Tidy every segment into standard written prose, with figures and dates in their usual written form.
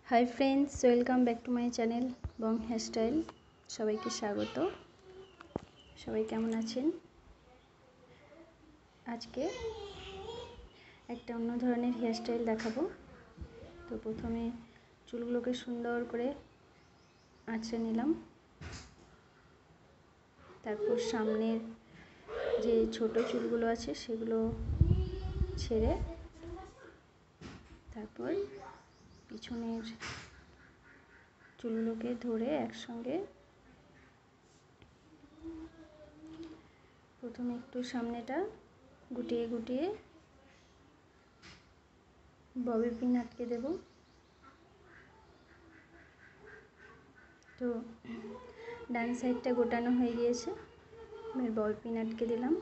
High friends welcome back to my channel Bong hair style सबाइके स्वागत। सबाई केमन आছেন? आज के एक अन्य धरनेर हेयर स्टाइल देखाबो। तो प्रथमे चुलगुलोके सुंदर करे आँचड़े निलाम, तारपर सामनेर जे छोटो चुलगुलो आछे सेगुलो छेड़े तारपर पिछनेर चुलगुलोके धरे एकसंगे प्रथमे एकटू सामनेटा गुटिए गुटिए बबी पिन आटके देब। तो डान साइडटा गोटानो हये गियेछे, एबार बबी पिन आटके दिलाम।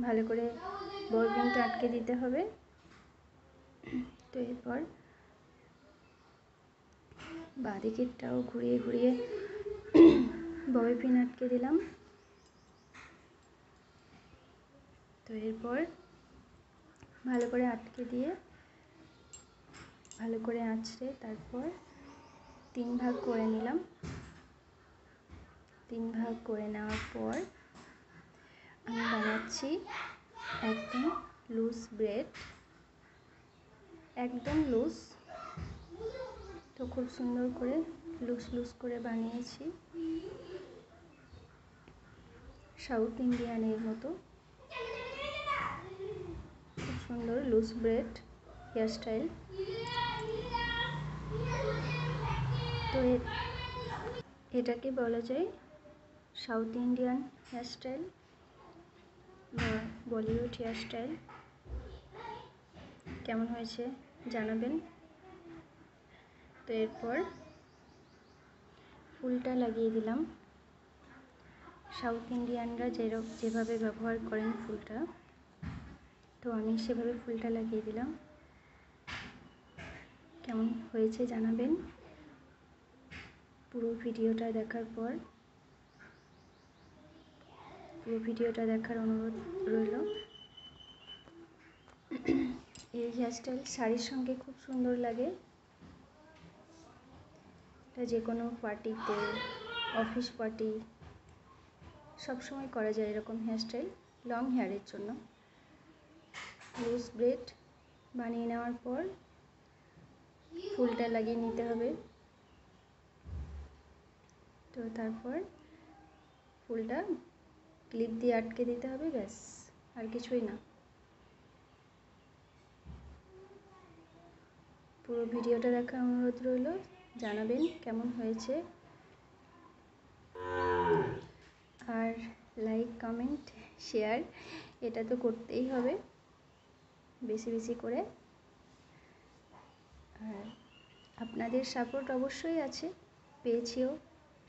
भालो करे बबी पिनटा आटके दिते हबे। तो एरपर बादिकेरटाओ घुरिए घुरिए बबी पिन आटके दिलाम। तो एरपर भालो करे आटके दिए भालो करे आँचड़े तारपर 3 भाग करे निलाम। 3 भाग करे नेওয়ার पर আমি বানাচ্ছি একদম লুজ ব্রেড, একদম লুজ। তো খুব সুন্দর করে লুজ লুজ করে বানিয়েছি, সাউথ ইন্ডিয়ানের মতো খুব সুন্দর লুজ ব্রেড হেয়ার স্টাইল। তো এটাকে বলা যায় সাউথ ইন্ডিয়ান হেয়ার স্টাইল বা বলিউড হেয়ার স্টাইল। কেমন হয়েছে জানাবেন। তো এরপর ফুলটা লাগিয়ে দিলাম। সাউথ ইন্ডিয়ানরা যেভাবে ব্যবহার করেন ফুলটা, তো আমি সেভাবে ফুলটা লাগিয়ে দিলাম। কেমন হয়েছে জানাবেন। পুরো ভিডিওটা দেখার পর পুরো ভিডিওটা দেখার অনুরোধ রইল। এই হেয়ার স্টাইল শাড়ির সঙ্গে খুব সুন্দর লাগে। এটা যে কোনো পার্টিতে, অফিস পার্টি সব সময় করা যায় এরকম হেয়ার স্টাইল লং হেয়ারের জন্য। লুজ ব্রেড বানিয়ে নেওয়ার পর ফুলটা লাগিয়ে নিতে হবে। তো তারপর ফুলটা ক্লিপ দিয়ে আটকে দিতে হবে, ব্যাস আর কিছুই না। পুরো ভিডিওটা দেখার অনুরোধ রইল, জানাবেন কেমন হয়েছে। আর লাইক কমেন্ট শেয়ার এটা তো করতেই হবে বেশি বেশি করে। আর আপনাদের সাপোর্ট অবশ্যই আছে, পেয়েছিও,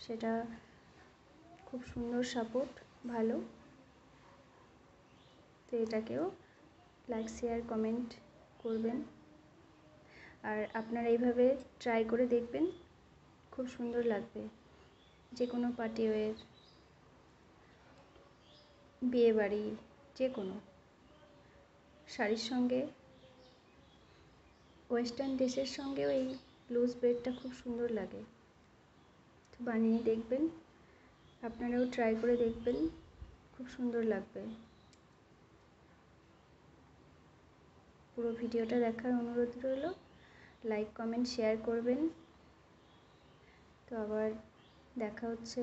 সেটা খুব সুন্দর সাপোর্ট, ভালো। তো এটাকেও লাইক শেয়ার কমেন্ট করবেন। আর আপনারা এইভাবে ট্রাই করে দেখবেন, খুব সুন্দর লাগবে। যে কোনো পার্টি ওয়্যার, বিয়ে বাড়ি, যে কোনো শাড়ির সঙ্গে, ওয়েস্টার্ন ড্রেসের সঙ্গেও এই লুজ ব্রেডটা খুব সুন্দর লাগে। তো বানিয়ে দেখবেন, আপনারাও ট্রাই করে দেখবেন, খুব সুন্দর লাগবে। পুরো ভিডিওটা দেখার অনুরোধ রইল, লাইক কমেন্ট শেয়ার করবেন। তো আবার দেখা হচ্ছে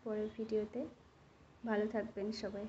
পরের ভিডিওতে। ভালো থাকবেন সবাই।